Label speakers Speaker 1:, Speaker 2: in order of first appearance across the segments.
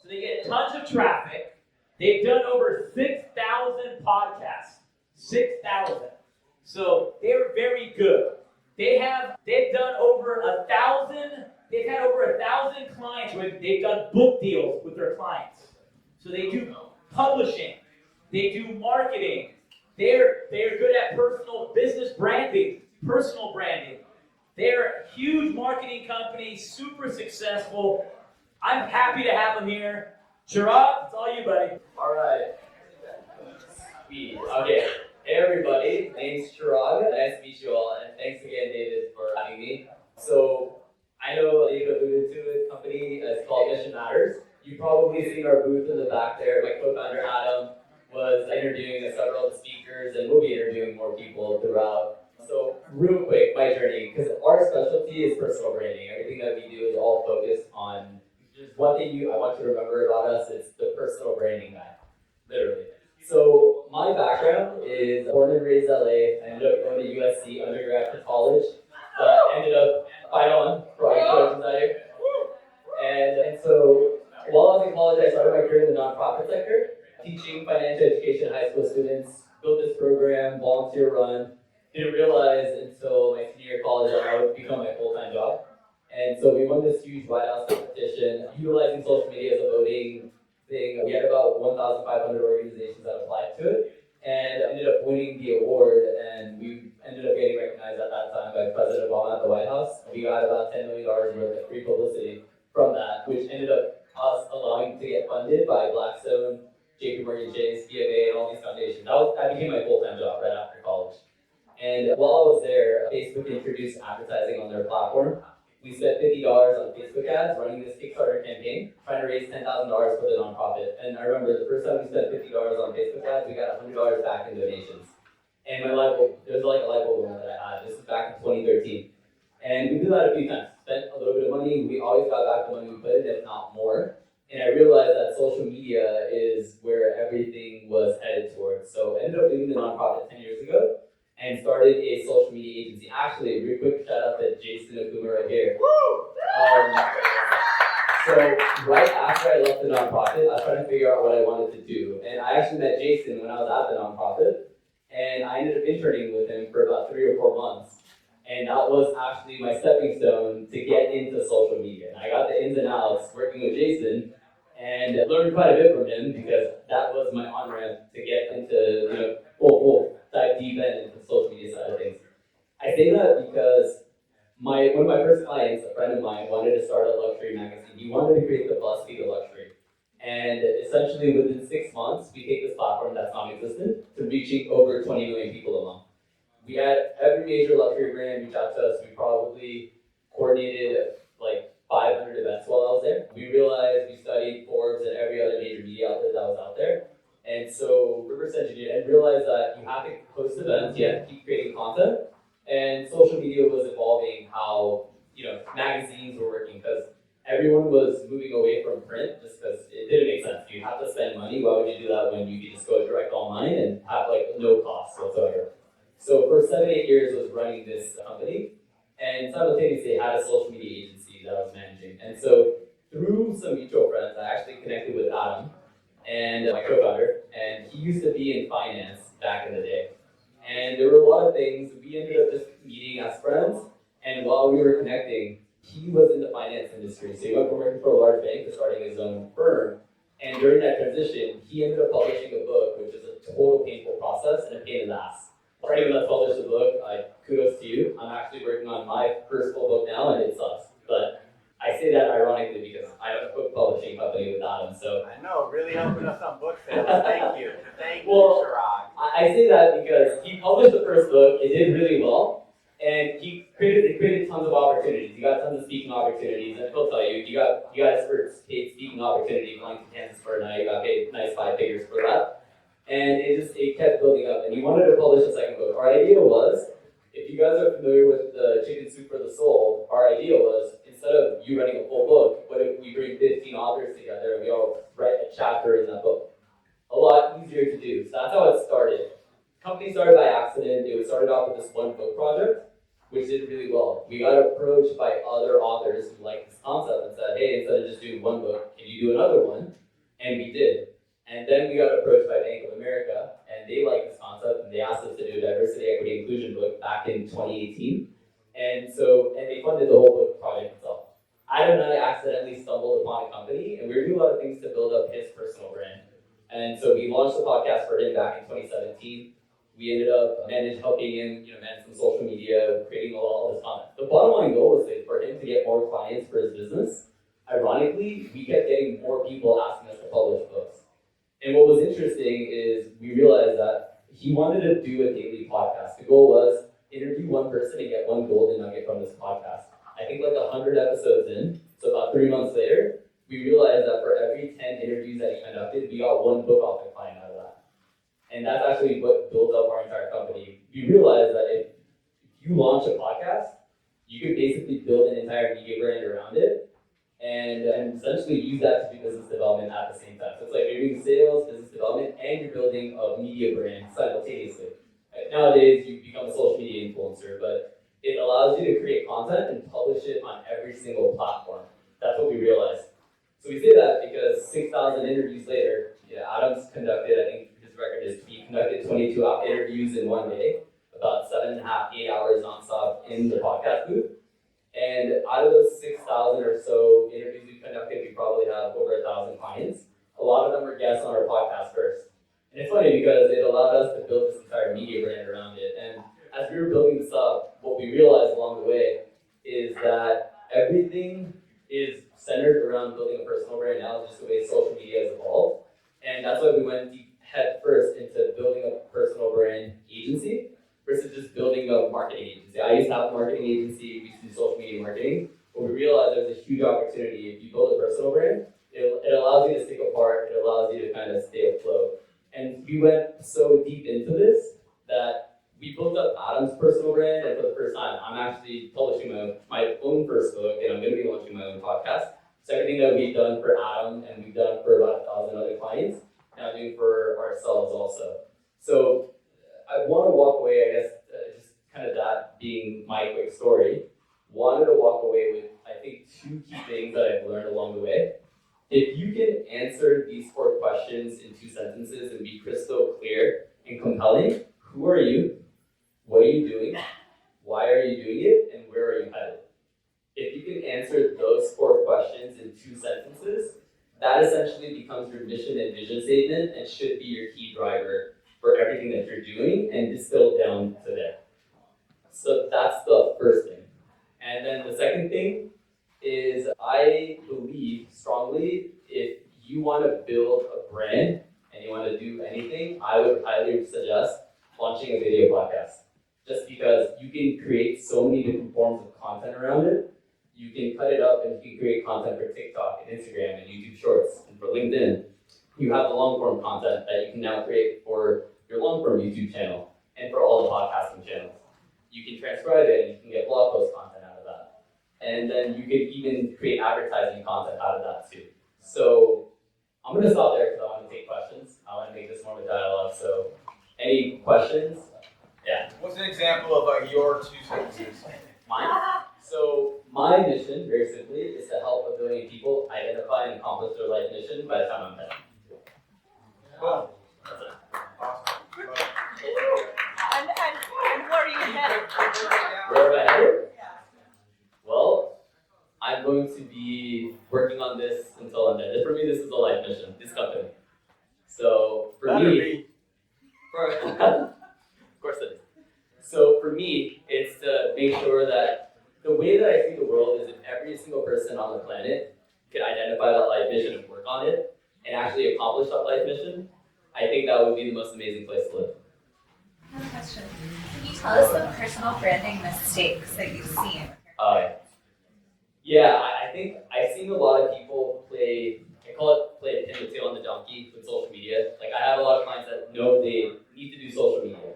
Speaker 1: So they get tons of traffic. They've done over 6,000 podcasts. 6,000. So they're very good. They've done over 1,000. They've had over 1,000 clients where they've done book deals with their clients. So they do publishing. They do marketing. They're good at personal business branding, personal branding. They're a huge marketing company, super successful. I'm happy to have them here. Chirag, it's all you, buddy.
Speaker 2: All right. Sweet. Okay. Hey, everybody. My name's Chirag. Nice to meet you all, and thanks again, David, for having me. So, I know David alluded to it. Company is called Mission Matters. You've probably seen our booth in the back there. My co-founder Adam was interviewing several of the speakers, and we'll be interviewing more people throughout. So, real quick, my journey, because our specialty is personal branding. Everything that we do is all focused on just one thing I want you to remember about us. It's the personal branding guy, literally. So my background is born and raised LA. I ended up going to USC undergrad to college. Ended up fight on for Trojans out here. And so while I was in college, I started my career in the nonprofit sector, teaching financial education to high school students. Built this program, volunteer run. Didn't realize until my senior year of college that I would become my full-time job. And so we won this huge White House competition, utilizing social media as a voting thing. We had about 1,500 organizations that applied to it, and ended up winning the award. And we ended up getting recognized at that time by President Obama at the White House. We got about $10 million worth of free publicity from that, which ended up us allowing to get funded by Blackstone, JP Morgan Chase, BofA, and all these foundations. That became my full-time job right after college. And while I was there, Facebook introduced advertising on their platform. We spent $50 on Facebook ads running this Kickstarter campaign, trying to raise $10,000 for the nonprofit. And I remember the first time we spent $50 on Facebook ads, we got $100 back in donations. And my light bulb, there was like a light bulb moment that I had. This was back in 2013. And we did that a few times. Spent a little bit of money. We always got back the money we put in, if not more. And I realized that social media is where everything was headed towards. So I ended up doing the nonprofit 10 years ago and started a social media agency. Actually, real quick shout out to Jason Okuma right here. So right after I left the nonprofit, I was trying to figure out what I wanted to do. And I actually met Jason when I was at the nonprofit, and I ended up interning with him for about 3 or 4 months. And that was actually my stepping stone to get into social media. And I got the ins and outs working with Jason, and learned quite a bit from him because that was my on-ramp to get into, full dive deep into the social media side of things. I say that because one of my first clients, a friend of mine, wanted to start a luxury magazine. He wanted to create the BuzzFeed of luxury. And essentially within 6 months, we take this platform that's non-existent to reaching over 20 million people a month. We had every major luxury brand reach out to us. We probably coordinated like 500 events while I was there. We realized we studied Forbes and every other major media outlet that was out there. And so reverse engineered and realized that you have to host events, you have to keep creating content. And social media was evolving how, magazines were working because everyone was moving away from print just because it didn't make sense. You have to spend money. Why would you do that when you could just go direct online and have no cost whatsoever? So for 7-8 years I was running this company and simultaneously had a social media agency that I was managing. And so through some mutual friends, I actually connected with Adam and my co-founder, and he used to be in finance back in the day. And there were a lot of things, we ended up just meeting as friends, and while we were connecting, he was in the finance industry. So he went from working for a large bank to starting his own firm. And during that transition, he ended up publishing a book, which is a total painful process and a pain in the ass. For anyone that's published a book, kudos to you. I'm actually working on my first full book now, and it sucks. But I say that ironically because I have a book publishing company with Adam, so.
Speaker 3: I know, really helping us on book sales. Thank you. Thank you, Chirag.
Speaker 2: I say that because he published the first book, it did really well, and he created tons of opportunities. You got tons of speaking opportunities, and he'll tell you, you got his first paid speaking opportunity flying to Kansas for a night, you got paid nice 5 figures for that. And it kept building up, and he wanted to publish a second book. Our idea was, if you guys are familiar with the Chicken Soup for the Soul, our idea was, instead of you writing a full book, what if we bring 15 authors together and we all write a chapter in that book? A lot easier to do. So that's how it started. The company started by accident. It started off with this one book project. which did really well. We got approached by other authors who liked this concept and said, hey, instead of just doing one book, can you do another one? And we did. And then we got approached by Bank of America, and they liked this concept, and they asked us to do a diversity, equity, inclusion book back in 2018. And they funded the whole book project itself. Adam and I accidentally stumbled upon a company, and we were doing a lot of things to build up his personal brand. And so we launched the podcast for him back in 2017. We ended up helping him, manage some social media, creating all this content. The bottom line goal was for him to get more clients for his business. Ironically, we kept getting more people asking us to publish books. And what was interesting is we realized that he wanted to do a daily podcast. The goal was interview one person and get one golden nugget from this podcast. I think like 100 episodes in, so about 3 months later, we realized that for every 10 interviews that he conducted, we got one book author client out of that. And that's actually what built up our entire company. We realized that if you launch a podcast, you could basically build an entire media brand around it and essentially use that to do business development at the same time. So it's like you're doing sales, business development, and you're building a media brand simultaneously. Nowadays, you become a social media influencer, but it allows you to create content and publish it on every single platform. That's what we realized. So we say that because 6,000 interviews later, Adam's conducted, I think his record is he conducted 22 interviews in one day, about 7.5, 8 hours nonstop in the podcast booth. And out of those 6,000 or so interviews we conducted, we probably have over 1,000 clients. A lot of them were guests on our podcast first. And it's funny because it allowed us to build this entire media brand around it. And as we were building this up, what we realized along the way is that everything is centered around building a personal brand now, just the way social media has evolved. And that's why we went head first into building a personal brand agency versus just building a marketing agency. I used to have a marketing agency, we used to do social media marketing, but we realized there's a huge opportunity. If you build a personal brand, it allows you to stick apart, it allows you to kind of stay afloat. And we went so deep into this that we built up Adam's personal brand, and for the first time, I'm actually publishing my own first book, and I'm going to be launching my own podcast. So everything that we've done for Adam, and we've done for about 1,000 other clients, now doing for ourselves also. So I want to walk away, I guess, just kind of that being my quick story, wanted to walk away with, I think, 2 key things that I've learned along the way. If you can answer these 4 questions in 2 sentences and be crystal clear and compelling, who are you? What are you doing? Why are you doing it? And where are you headed? If you can answer those 4 questions in 2 sentences, that essentially becomes your mission and vision statement and should be your key driver for everything that you're doing and distilled down to there. So that's the first thing. And then the second thing is I believe strongly if you want to build a brand and you want to do anything, I would highly suggest launching a video podcast. Just because you can create so many different forms of content around it. You can cut it up and you can create content for TikTok and Instagram and YouTube Shorts and for LinkedIn. You have the long form content that you can now create for your long form YouTube channel and for all the podcasting channels. You can transcribe it and you can get blog post content out of that. And then you can even create advertising content out of that too. So I'm going to stop there because I want to take questions. I want to make this more of a dialogue. So any questions? Yeah.
Speaker 4: What's an example of your 2 sentences?
Speaker 2: Mine? So my mission, very simply, is to help 1 billion people identify and accomplish their life mission by the time I'm dead.
Speaker 4: Cool.
Speaker 2: That's it.
Speaker 4: Awesome.
Speaker 5: And where are you headed?
Speaker 2: Where am I headed? Well, I'm going to be working on this until I'm dead. For me, this is a life mission, this company. So for me, of course it is. So for me, it's to make sure that the way that I see the world is if every single person on the planet could identify that life mission and work on it and actually accomplish that life mission, I think that would be the most amazing place to live.
Speaker 5: I have a question. Can you tell us some personal branding mistakes that you've seen?
Speaker 2: Yeah, I think I've seen a lot of people play a pin the tail on the donkey with social media. Like I have a lot of clients that know they need to do social media.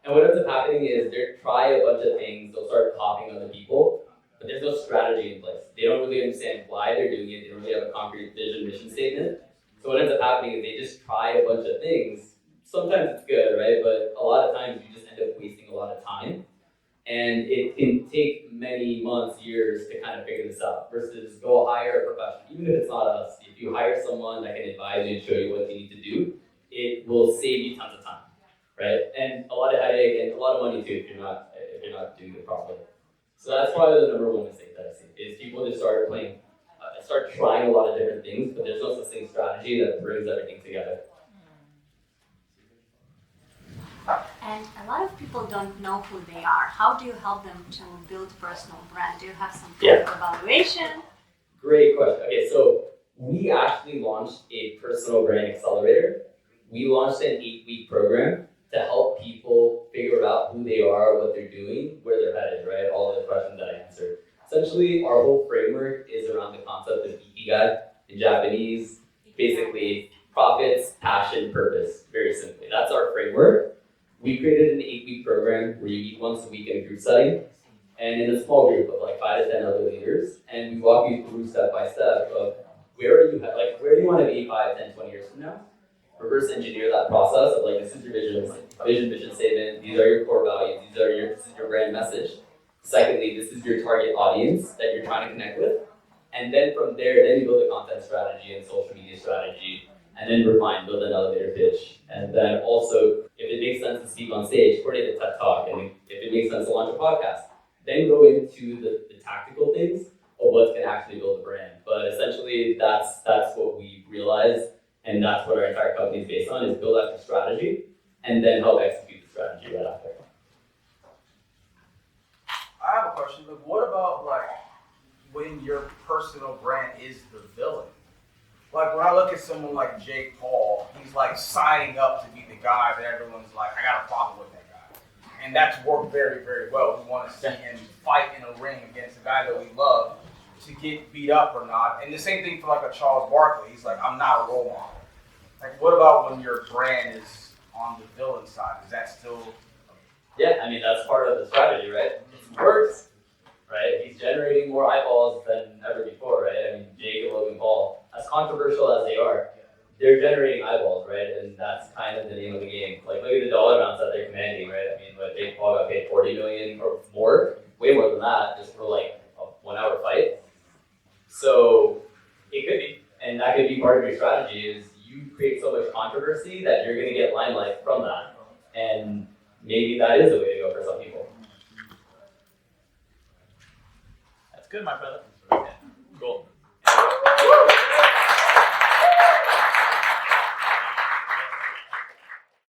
Speaker 2: And what ends up happening is they try a bunch of things, they'll start copying other people, but there's no strategy in place. They don't really understand why they're doing it, they don't really have a concrete vision, mission statement. So what ends up happening is they just try a bunch of things. Sometimes it's good, right? But a lot of times you just end up wasting a lot of time. And it can take many months, years to kind of figure this out versus go hire a professional. Even if it's not us, if you hire someone that can advise you and show you what you need to do, it will save you tons of time, right? And a lot of headache and a lot of money too if you're not doing it properly. So that's probably the number one mistake that I see is people just start trying a lot of different things, but there's no such thing strategy that brings everything together.
Speaker 6: And a lot of people don't know who they are. How do you help them to build personal brand? Do you have some kind of evaluation?
Speaker 2: Great question. Okay, so we actually launched a personal brand accelerator. We launched an 8-week program to help people figure out who they are, what they're doing, where they're headed, right? All of the questions that I answered. Essentially, our whole framework is around the concept of ikigai in Japanese, basically profits, passion, purpose, very simply. That's our framework. We created an 8-week program where you meet once a week in a group setting and in a small group of like 5 to 10 other leaders, and we walk you through step by step of where do you want to be 5, 10, 20 years from now? Reverse engineer that process of like, this is your vision statement, these are your core values, this is your brand message. Secondly, this is your target audience that you're trying to connect with. And then from there, then you build a content strategy and social media strategy, and then refine, build an elevator pitch. And then also, if it makes sense to speak on stage, coordinate a TED Talk, and if it makes sense to launch a podcast, then go into the tactical things of what's going to actually build a brand. But essentially, that's what we realized, and that's what our entire company is based on, is build out the strategy, and then help execute the strategy right after.
Speaker 4: I have a question. Like, what about like when your personal brand is the villain? Like when I look at someone like Jake Paul, he's like signing up to be the guy that everyone's like, I got a problem with that guy. And that's worked very, very well. We want to see him fight in a ring against a guy that we love to get beat up or not. And the same thing for like a Charles Barkley. He's like, I'm not a role model. Like what about when your brand is on the villain side? Is that still...
Speaker 2: Yeah, I mean, that's part of the strategy, right? It works, right? He's generating more eyeballs than ever before, right? I mean, Jake and Logan Paul, as controversial as they are, they're generating eyeballs, right? And that's kind of the name of the game. Like, look at the dollar amounts that they're commanding, right? I mean, what Jake Paul got paid $40 million or more, way more than that, just for like a 1-hour fight. So it could be, and that could be part of your strategy is you create so much controversy that you're going to get limelight from that. And maybe that is the way to go for some people.
Speaker 3: That's good, my brother. Okay, cool.